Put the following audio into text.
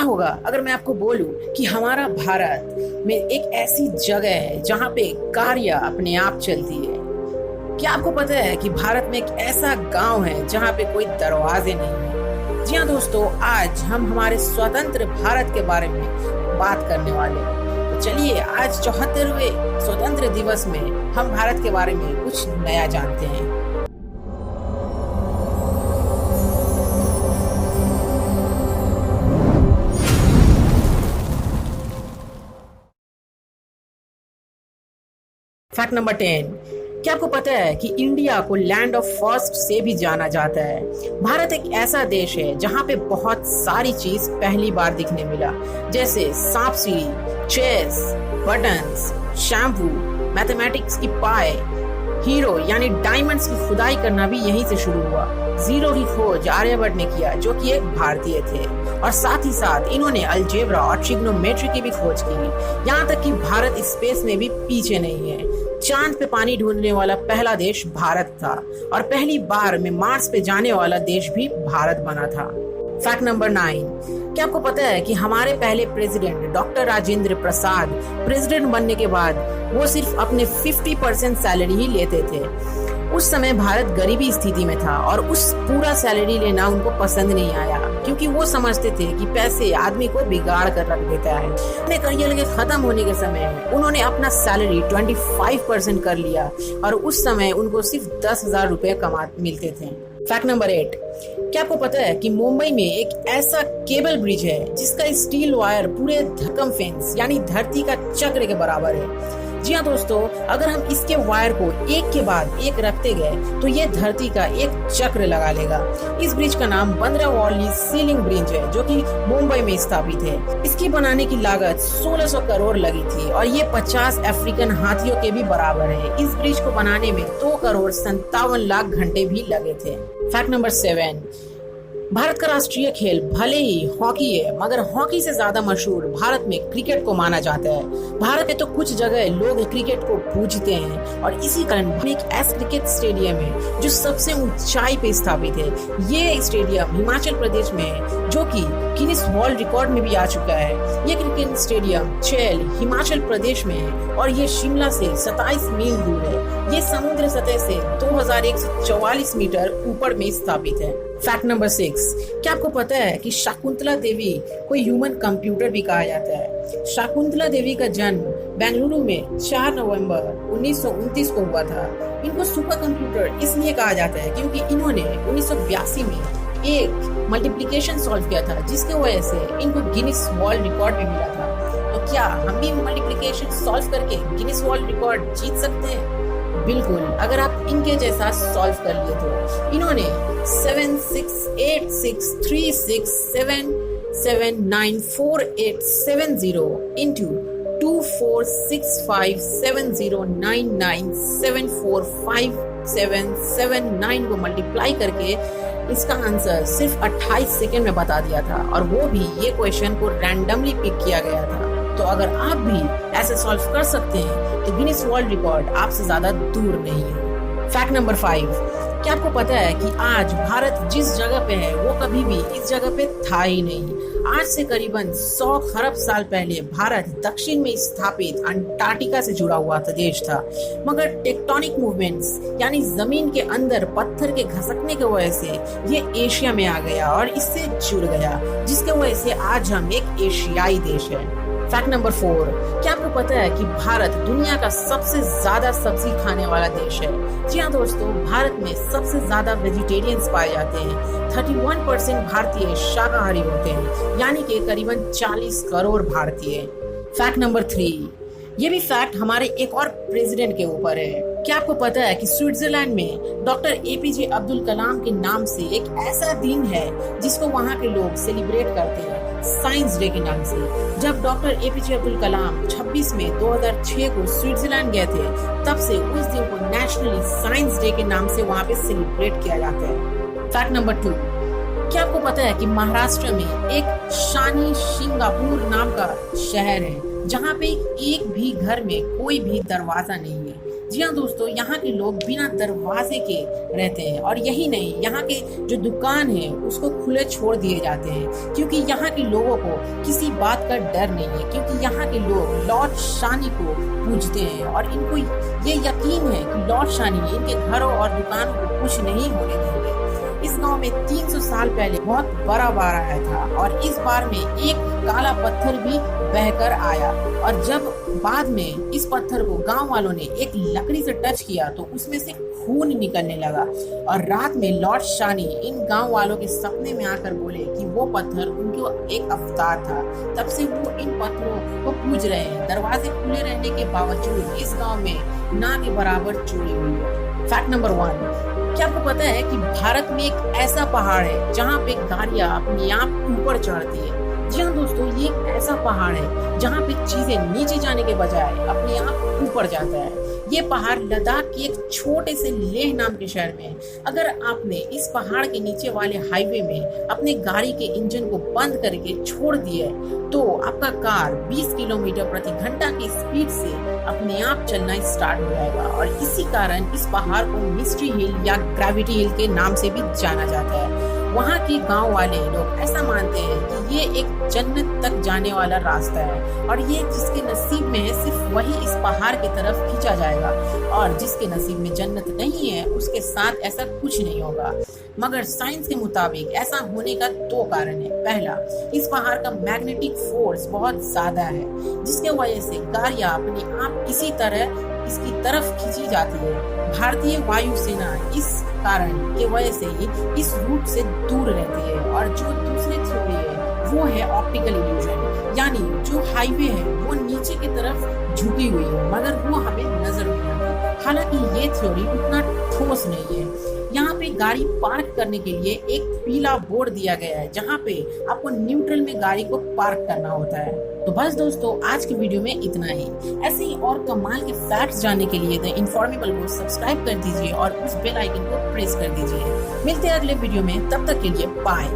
होगा अगर मैं आपको बोलूं कि हमारा भारत में एक ऐसी जगह है जहां पे गाड़ियां अपने आप चलती है। क्या आपको पता है कि भारत में एक ऐसा गांव है जहां पे कोई दरवाजे नहीं है? जी हाँ दोस्तों, आज हम हमारे स्वतंत्र भारत के बारे में बात करने वाले हैं। तो चलिए आज 74वें स्वतंत्र दिवस में हम भारत के बारे में कुछ नया जानते हैं। Fact number 10। क्या आपको पता है कि इंडिया को लैंड ऑफ फर्स्ट से भी जाना जाता है? भारत एक ऐसा देश है जहां पे बहुत सारी चीज पहली बार दिखने मिला, जैसे सांप सीढ़ी, चेस, बटन्स, शैम्पू, मैथमेटिक्स की पाई, हीरो यानी डायमंड्स की खुदाई करना भी यहीं से शुरू हुआ। जीरो की खोज आर्यभट्ट ने किया, जो कि एक भारतीय थे, और साथ ही साथ इन्होंने अलजेब्रा और ट्रिग्नोमेट्री की भी खोज की। यहाँ तक कि भारत स्पेस में भी पीछे नहीं है। चांद पे पानी ढूंढने वाला पहला देश भारत था, और पहली बार में मार्स पे जाने वाला देश भी भारत बना था। Fact number 9। क्या आपको पता है कि हमारे पहले president doctor Rajendra Prasad president बनने के बाद वो सिर्फ अपने 50% सैलरी ही लेते थे। उस समय भारत गरीबी स्थिति में था और उस पूरा सैलरी लेना उनको पसंद नहीं आया, क्योंकि वो समझते थे कि पैसे आदमी को बिगाड़ कर रख देता है। अपने करियर के खत्म होने के समय में उन्होंने अपना सैलरी 25% कर लिया, और उस समय उनको सिर्फ 10,000 रुपए मिलते थे। Fact number 8। क्या आपको पता है कि मुंबई में एक ऐसा केबल ब्रिज है जिसका स्टील वायर पूरे धर्कमफेरेंस यानी धरती का चक्र के बराबर है? जी हाँ दोस्तों, अगर हम इसके वायर को एक के बाद एक रखते गए तो ये धरती का एक चक्र लगा लेगा। इस ब्रिज का नाम बंद्रावली सीलिंग ब्रिज है, जो कि मुंबई में स्थापित है। इसकी बनाने की लागत 1600 करोड़ लगी थी, और ये 50 अफ्रीकन हाथियों के भी बराबर है। इस ब्रिज को बनाने में 2 करोड़ 57 लाख घंटे भी लगे थे। Fact number 7। भारत का राष्ट्रीय खेल भले ही हॉकी है, मगर हॉकी से ज्यादा मशहूर भारत में क्रिकेट को माना जाता है। भारत में तो कुछ जगह लोग क्रिकेट को पूजते हैं, और इसी कारण एक ऐसा क्रिकेट स्टेडियम है जो सबसे ऊंचाई पे स्थापित है। ये स्टेडियम हिमाचल प्रदेश में है, जो कि गिनीज वर्ल्ड रिकॉर्ड में भी आ चुका है। ये क्रिकेट स्टेडियम चैल हिमाचल प्रदेश में है, और ये शिमला से 27 मील दूर है। ये समुद्र सतह से 2144 मीटर ऊपर में स्थापित है। Fact number 6। क्या आपको पता है कि शकुंतला देवी को ह्यूमन कंप्यूटर भी कहा जाता है? शकुंतला देवी का जन्म बेंगलुरु में 4 नवंबर 1929 को हुआ था। इनको सुपर कंप्यूटर इसलिए कहा जाता है क्योंकि इन्होंने 1982 में एक मल्टीप्लिकेशन सॉल्व किया था, जिसके वजह से इनको गिनीज वर्ल्ड रिकॉर्ड भी मिला था। तो क्या हम भी मल्टीप्लिकेशन सॉल्व करके गिनीज वर्ल्ड रिकॉर्ड जीत सकते हैं? बिल्कुल, अगर आप इनके जैसा सॉल्व कर लिए तो। इन्होंने 768636779487 into 24657099745779 को मल्टीप्लाई करके इसका आंसर सिर्फ 28 सेकेंड में बता दिया था, और वो भी ये क्वेश्चन को रैंडमली पिक किया गया था। तो अगर आप भी ऐसे सॉल्व कर सकते हैं तो गिनीज वर्ल्ड रिकॉर्ड आपसे ज्यादा दूर नहीं है। Fact number 5। क्या आपको पता है कि आज भारत जिस जगह पे है वो कभी भी इस जगह पे था ही नहीं? आज से करीबन 100 खरब साल पहले भारत दक्षिण में स्थापित अंटार्कटिका से जुड़ा हुआ था देश था, मगर टेक्टोनिक मूवमेंट्स यानी जमीन के अंदर पत्थर के घसकने की वजह से ये एशिया में आ गया और इससे जुड़ गया, जिसके वजह से आज हम एक एशियाई देश है। Fact number 4। क्या आपको पता है कि भारत दुनिया का सबसे ज्यादा सब्जी खाने वाला देश है? जी हाँ दोस्तों, भारत में सबसे ज्यादा वेजिटेरियंस पाए जाते हैं। 31% भारतीय शाकाहारी होते हैं, यानी कि करीबन 40 करोड़ भारतीय। Fact number 3। ये भी फैक्ट हमारे एक और प्रेसिडेंट के ऊपर है। क्या आपको पता है कि स्विट्जरलैंड में डॉक्टर एपीजे अब्दुल कलाम के नाम से एक ऐसा दिन है जिसको वहाँ के लोग सेलिब्रेट करते हैं, साइंस डे के नाम से। जब डॉक्टर एपीजे अब्दुल कलाम 26 मई 2006 को स्विट्जरलैंड गए थे, तब से उस दिन को नेशनली साइंस डे के नाम से वहाँ पे सेलिब्रेट किया जाता है। Fact number 2। क्या आपको पता है कि महाराष्ट्र में एक शानी सिंगापुर नाम का शहर है, जहाँ पे एक भी घर में कोई भी दरवाजा नहीं है। जी हाँ दोस्तों, यहाँ के लोग बिना दरवाजे के रहते हैं और यही नहीं, यहाँ के जो दुकान है उसको खुले छोड़ दिए जाते हैं क्योंकि यहाँ के लोगों को किसी बात का डर नहीं है, क्योंकि यहाँ के लोग लॉर्ड शानी को पूजते हैं और इनको ये यकीन है कि लॉर्ड शानी इनके घरों और दुकानों को कुछ नहीं होने देंगे। इस गांव में 300 साल पहले बहुत बड़ा बाढ़ आया था और इस बार में एक काला पत्थर भी बहकर आया और जब बाद में इस पत्थर को गांव वालों ने एक लकड़ी से टच किया तो उसमें से खून निकलने लगा और रात में लॉर्ड शानी इन गांव वालों के सपने में आकर बोले कि वो पत्थर उनके एक अवतार था। तब से वो इन पत्थरों को पूज रहे हैं। दरवाजे खुले रहने के बावजूद इस गांव में ना के बराबर चोरी हुई है। फैक्ट नंबर 1, क्या आपको पता है कि भारत में एक ऐसा पहाड़ है जहाँ पे गाड़ियाँ अपने आप ऊपर चढ़ती है? जी हाँ दोस्तों, ये एक ऐसा पहाड़ है जहाँ पे चीजें नीचे जाने के बजाय अपने आप ऊपर जाता है। ये पहाड़ लद्दाख के एक छोटे से लेह नाम के शहर में है। अगर आपने इस पहाड़ के नीचे वाले हाईवे में अपने गाड़ी के इंजन को बंद करके छोड़ दिया तो आपका कार 20 किलोमीटर प्रति घंटा की स्पीड से अपने आप चलना स्टार्ट हो जाएगा और इसी कारण इस पहाड़ को मिस्ट्री हिल या ग्रेविटी हिल के नाम से भी जाना जाता है। वहाँ के गांव वाले लोग ऐसा मानते हैं कि ये एक जन्नत तक जाने वाला रास्ता है और ये जिसके नसीब में है सिर्फ वही इस पहाड़ की तरफ खींचा जाएगा और जिसके नसीब में जन्नत नहीं है उसके साथ ऐसा कुछ नहीं होगा। मगर साइंस के मुताबिक ऐसा होने का 2 कारण है। पहला, इस पहाड़ का मैग्नेटिक फोर्स बहुत ज्यादा है जिसके वजह से गाड़ियाँ अपने आप इसी तरह इसकी तरफ खींची जाती है। भारतीय वायुसेना इस कारण के वजह से ही इस रूट से दूर रहती है। और जो दूसरी थ्योरी है वो है ऑप्टिकल इल्यूजन, यानी जो हाईवे है वो नीचे की तरफ झुकी हुई है मगर वो हमें नजर नहीं आती। हालांकि ये थ्योरी उतना ठोस नहीं है। यहाँ पे गाड़ी पार्क करने के लिए एक पीला बोर्ड दिया गया है जहाँ पे आपको न्यूट्रल में गाड़ी को पार्क करना होता है। तो बस दोस्तों, आज की वीडियो में इतना ही। ऐसे ही और कमाल के फैक्ट्स जानने के लिए द इन्फॉर्मेबल को सब्सक्राइब कर दीजिए और उस बेल आइकन को प्रेस कर दीजिए। मिलते हैं अगले वीडियो में, तब तक के लिए बाय।